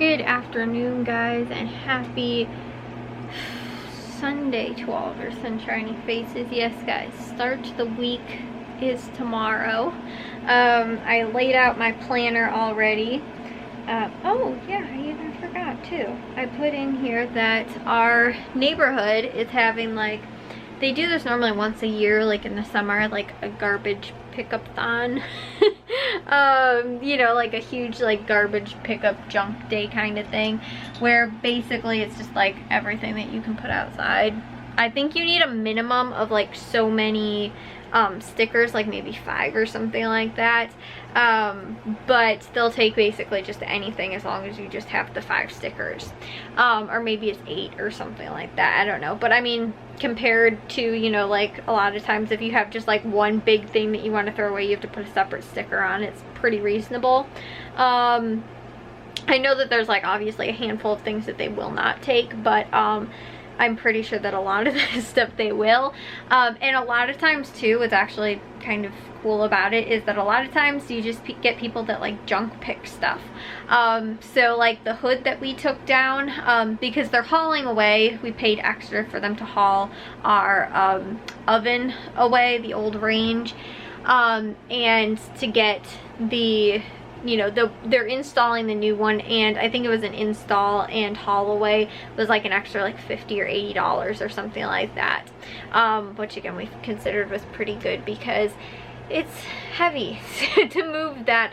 Good afternoon, guys, and happy Sunday to all of our sunshiny faces. Yes, guys, start the week is tomorrow. I laid out my planner already. Oh yeah, I even forgot too. I put in here that our neighborhood is having, like, they do this normally once a year, like in the summer, like a garbage pickup-thon. You know, like a huge like garbage pickup junk day kind of thing, where basically it's just like everything that you can put outside. I think you need a minimum of like so many stickers, like maybe 5 or something like that, but they'll take basically just anything as long as you just have the 5 stickers, or maybe it's 8 or something like that, I don't know. But I mean, compared to, you know, like a lot of times if you have just like one big thing that you want to throw away, you have to put a separate sticker on. It's pretty reasonable. I know that there's like obviously a handful of things that they will not take, but I'm pretty sure that a lot of this stuff they will. And a lot of times too, what's actually kind of cool about it is that a lot of times you just get people that like junk pick stuff. So like the hood that we took down, because they're hauling away, we paid extra for them to haul our oven away, the old range, and to get the, you know, they're installing the new one, and I think it was an install and haul away was like an extra like $50 or $80 or something like that, which again we considered was pretty good because it's heavy to move that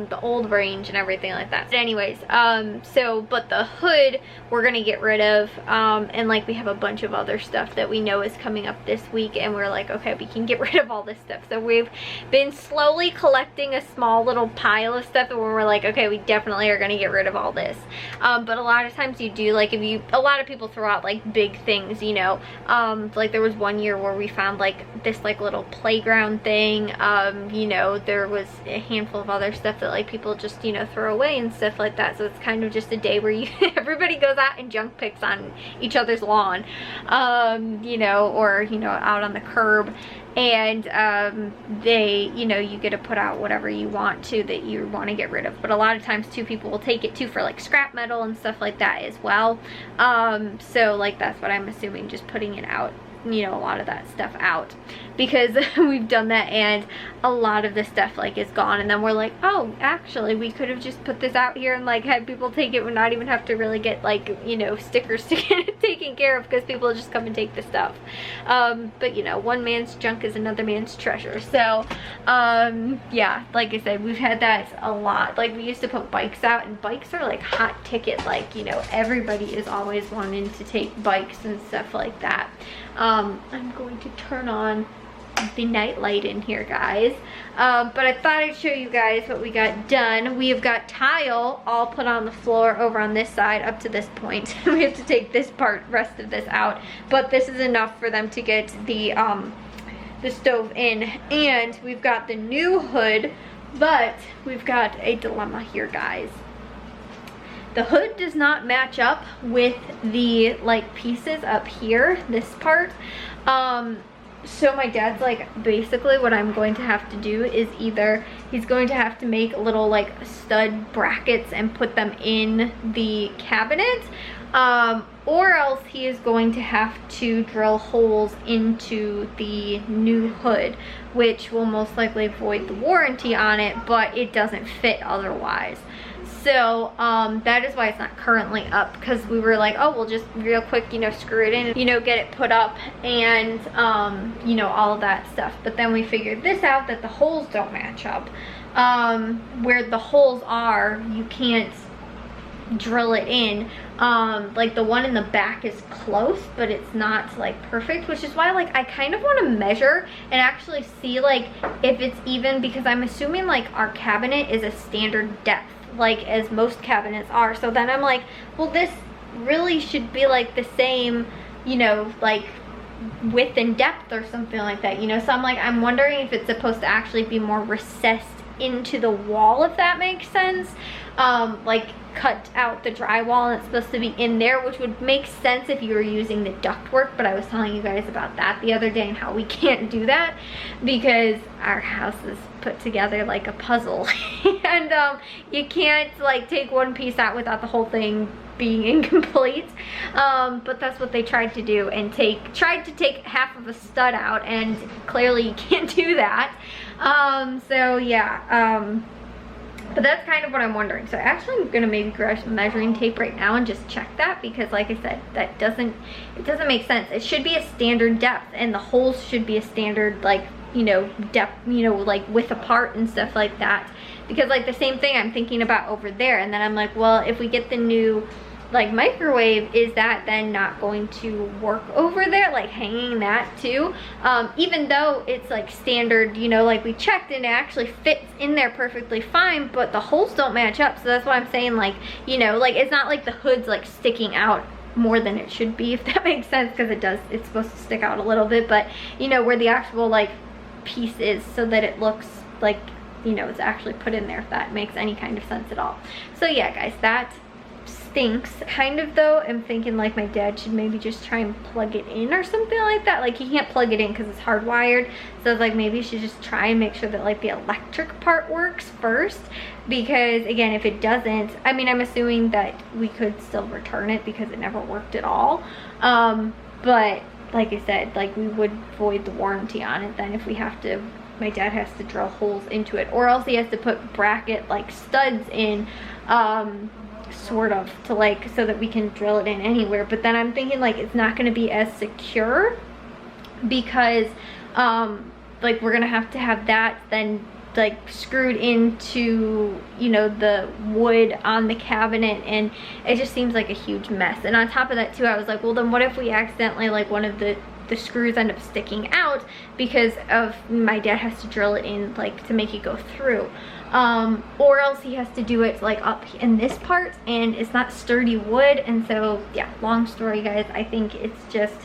the old range and everything like that. But anyways, but the hood we're gonna get rid of, and like we have a bunch of other stuff that we know is coming up this week, and we're like, okay, we can get rid of all this stuff. So we've been slowly collecting a small little pile of stuff, and we're like, okay, we definitely are gonna get rid of all this. But a lot of times you do, like, a lot of people throw out like big things, you know, like there was one year where we found like this like little playground thing. You know, there was a handful of other stuff that like people just, you know, throw away and stuff like that. So it's kind of just a day where you everybody goes out and junk picks on each other's lawn, you know, or, you know, out on the curb, and they, you know, you get to put out whatever you want to that you want to get rid of. But a lot of times too, people will take it too for like scrap metal and stuff like that as well. So like that's what I'm assuming, just putting it out, you know, a lot of that stuff out, because we've done that and a lot of the stuff like is gone, and then we're like, oh, actually we could have just put this out here and like had people take it, would not even have to really get like, you know, stickers to get it taken care of, because people just come and take the stuff. But you know, one man's junk is another man's treasure. So yeah, like I said, we've had that a lot. Like we used to put bikes out, and bikes are like hot ticket, like, you know, everybody is always wanting to take bikes and stuff like that. I'm going to turn on the night light in here, guys, but I thought I'd show you guys what we got done. We have got tile all put on the floor over on this side up to this point. We have to take this rest of this out, but this is enough for them to get the stove in. And we've got the new hood, but we've got a dilemma here, guys. The hood does not match up with the like pieces up here, this part. So my dad's like, basically what I'm going to have to do is either he's going to have to make little like stud brackets and put them in the cabinet, or else he is going to have to drill holes into the new hood, which will most likely void the warranty on it, but it doesn't fit otherwise. So that is why it's not currently up, because we were like, oh, we'll just real quick, you know, screw it in, you know, get it put up, and you know, all of that stuff. But then we figured this out, that the holes don't match up. Where the holes are, you can't drill it in. Like the one in the back is close, but it's not like perfect, which is why like I kind of want to measure and actually see like if it's even, because I'm assuming like our cabinet is a standard depth, like as most cabinets are. So then I'm like, well, this really should be like the same, you know, like width and depth or something like that, you know. So I'm like, I'm wondering if it's supposed to actually be more recessed into the wall, if that makes sense. Like cut out the drywall and it's supposed to be in there, which would make sense if you were using the ductwork, but I was telling you guys about that the other day and how we can't do that because our house is put together like a puzzle and you can't like take one piece out without the whole thing being incomplete. But that's what they tried to do and tried to take half of a stud out, and clearly you can't do that. So yeah, but that's kind of what I'm wondering. So actually I'm gonna maybe grab some measuring tape right now and just check that, because like I said, it doesn't make sense. It should be a standard depth and the holes should be a standard, like, you know, depth, you know, like width apart and stuff like that. Because like the same thing I'm thinking about over there, and then I'm like, well, if we get the new like microwave, is that then not going to work over there, like hanging that too? Even though it's like standard, you know, like we checked and it actually fits in there perfectly fine, but the holes don't match up. So that's why I'm saying, like, you know, like it's not like the hood's like sticking out more than it should be, if that makes sense, because it's supposed to stick out a little bit, but you know, where the actual like piece is, so that it looks like, you know, it's actually put in there, if that makes any kind of sense at all. So yeah guys, that stinks kind of though. I'm thinking like my dad should maybe just try and plug it in or something like that. Like he can't plug it in because it's hardwired, so it's like maybe you should just try and make sure that like the electric part works first, because again, if it doesn't, I mean, I'm assuming that we could still return it because it never worked at all, but like I said, like we would void the warranty on it then if we have to, my dad has to drill holes into it, or else he has to put bracket like studs in, sort of, to like, so that we can drill it in anywhere. But then I'm thinking like it's not going to be as secure, because like we're gonna have to have that then like screwed into, you know, the wood on the cabinet, and it just seems like a huge mess. And on top of that too, I was like, well then what if we accidentally, like one of the screws end up sticking out because of my dad has to drill it in, like to make it go through, or else he has to do it like up in this part and it's not sturdy wood. And so yeah, long story guys, I think it's just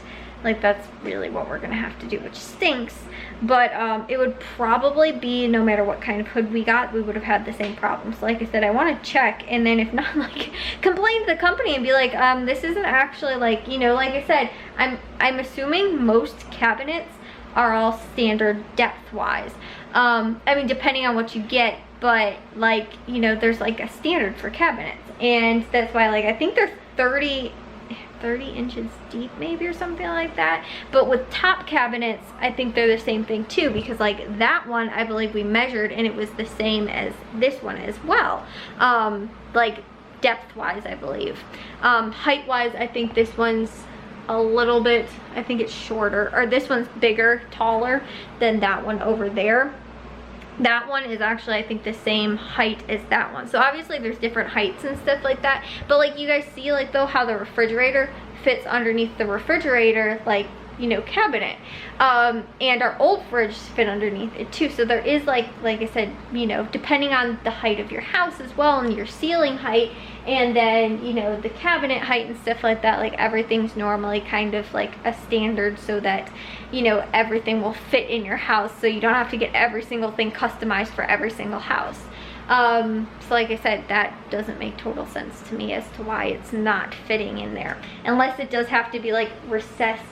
like that's really what we're gonna have to do, which stinks. But it would probably be, no matter what kind of hood we got, we would have had the same problem. So like I said, I want to check, and then if not, like complain to the company and be like, this isn't actually, like, you know, like I said, I'm assuming most cabinets are all standard depth wise. I mean, depending on what you get, but like, you know, there's like a standard for cabinets, and that's why, like, I think they're 30 inches deep maybe, or something like that. But with top cabinets, I think they're the same thing too, because like that one, I believe we measured and it was the same as this one as well, like depth wise, I believe. Height wise, I think this one's a little bit, I think it's shorter, or this one's bigger, taller than that one over there. That one is actually, I think, the same height as that one. So obviously there's different heights and stuff like that. But like you guys see, like though, how the refrigerator fits underneath the refrigerator, like, you know, cabinet. And our old fridge fit underneath it too. So there is like I said, you know, depending on the height of your house as well, and your ceiling height, and then, you know, the cabinet height and stuff like that, like everything's normally kind of like a standard, so that, you know, everything will fit in your house, so you don't have to get every single thing customized for every single house. So like I said, that doesn't make total sense to me as to why it's not fitting in there, unless it does have to be like recessed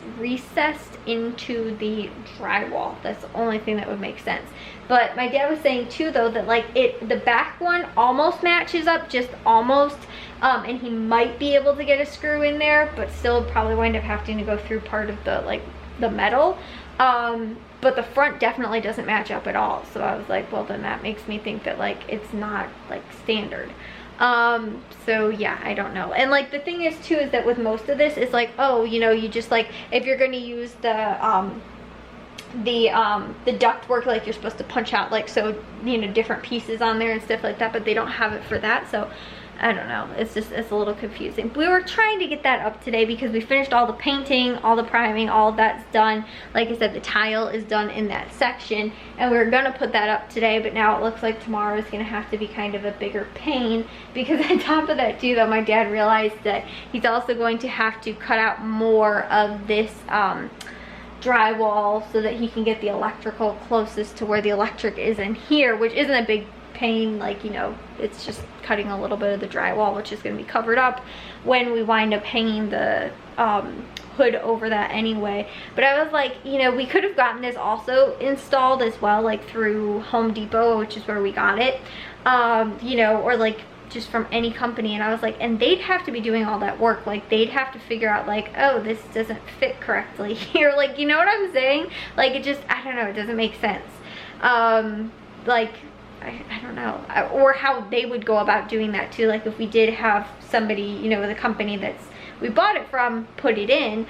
into the drywall. That's the only thing that would make sense. But my dad was saying too though, that like the back one almost matches up, just almost, and he might be able to get a screw in there, but still probably wind up having to go through part of the, like, the metal. But the front definitely doesn't match up at all. So I was like, well, then that makes me think that like it's not like standard. So yeah, I don't know. And like the thing is too, is that with most of this, it's like, oh, you know, you just like, if you're going to use the duct work, like you're supposed to punch out, like, so, you know, different pieces on there and stuff like that, but they don't have it for that. So I don't know, it's a little confusing. We were trying to get that up today because we finished all the painting, all the priming, all of that's done. Like I said, the tile is done in that section, and we were gonna put that up today, but now it looks like tomorrow is gonna have to be kind of a bigger pain, because on top of that too though, my dad realized that he's also going to have to cut out more of this drywall so that he can get the electrical closest to where the electric is in here, which isn't a big pain. Like, you know, it's just cutting a little bit of the drywall, which is going to be covered up when we wind up hanging the hood over that anyway. But I was like, you know, we could have gotten this also installed as well, like through Home Depot, which is where we got it, you know, or like just from any company. And I was like, and they'd have to be doing all that work. Like, they'd have to figure out like, oh, this doesn't fit correctly here. Like, you know what I'm saying? Like, it just, I don't know, it doesn't make sense. Like, I don't know, or how they would go about doing that too. Like, if we did have somebody, you know, with a company that's we bought it from, put it in,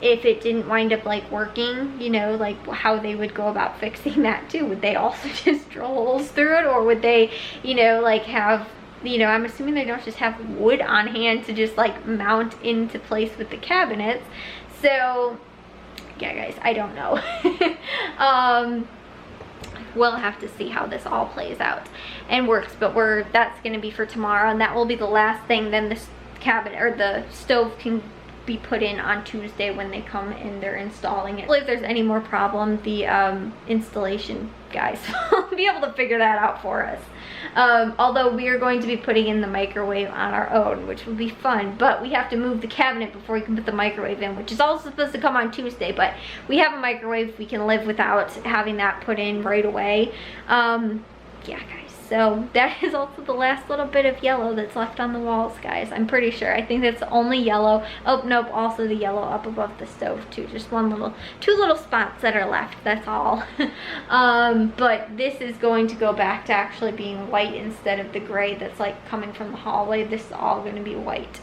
if it didn't wind up like working, you know, like how they would go about fixing that too. Would they also just drill holes through it, or would they, you know, like have, you know, I'm assuming they don't just have wood on hand to just like mount into place with the cabinets. So yeah, guys, I don't know. We'll have to see how this all plays out and works, but that's going to be for tomorrow, and that will be the last thing. Then this cabinet or the stove can be put in on Tuesday when they come and they're installing it. If there's any more problem, the installation guys will be able to figure that out for us. Although we are going to be putting in the microwave on our own, which will be fun, but we have to move the cabinet before we can put the microwave in, which is also supposed to come on Tuesday. But we have a microwave, we can live without having that put in right away. Yeah, guys. So that is also the last little bit of yellow that's left on the walls, guys. I'm pretty sure. I think that's the only yellow. Oh, nope, also the yellow up above the stove too. Just two little spots that are left, that's all. But this is going to go back to actually being white instead of the gray that's like coming from the hallway. This is all going to be white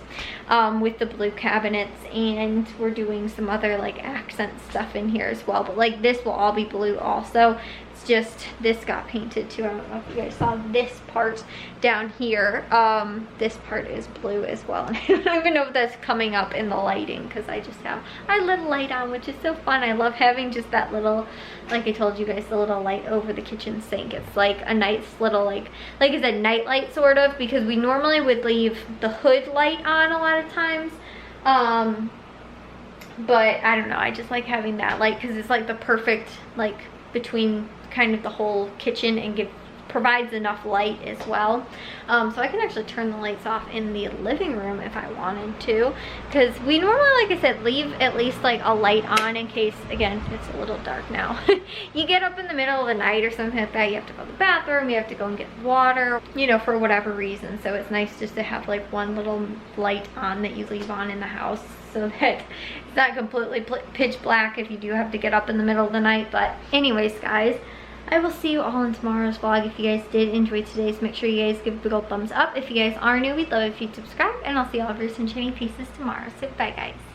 with the blue cabinets, and we're doing some other like accent stuff in here as well. But like this will all be blue also. Just this got painted too. I don't know if you guys saw this part down here. This part is blue as well, and I don't even know if that's coming up in the lighting because I just have our little light on, which is so fun. I love having just that little, like I told you guys, the little light over the kitchen sink. It's like a nice little like I said, night light sort of, because we normally would leave the hood light on a lot of times. But I don't know, I just like having that light because it's like the perfect like between kind of the whole kitchen and provides enough light as well. So I can actually turn the lights off in the living room if I wanted to, because we normally, like I said, leave at least like a light on in case, again, it's a little dark now. You get up in the middle of the night or something like that, you have to go to the bathroom, you have to go and get water, you know, for whatever reason. So it's nice just to have like one little light on that you leave on in the house, so that it's not completely pitch black if you do have to get up in the middle of the night. But anyways, guys, I will see you all in tomorrow's vlog. If you guys did enjoy today's, make sure you guys give a big old thumbs up. If you guys are new, we'd love if you'd subscribe, and I'll see all of your sunshiny pieces tomorrow. So bye, guys.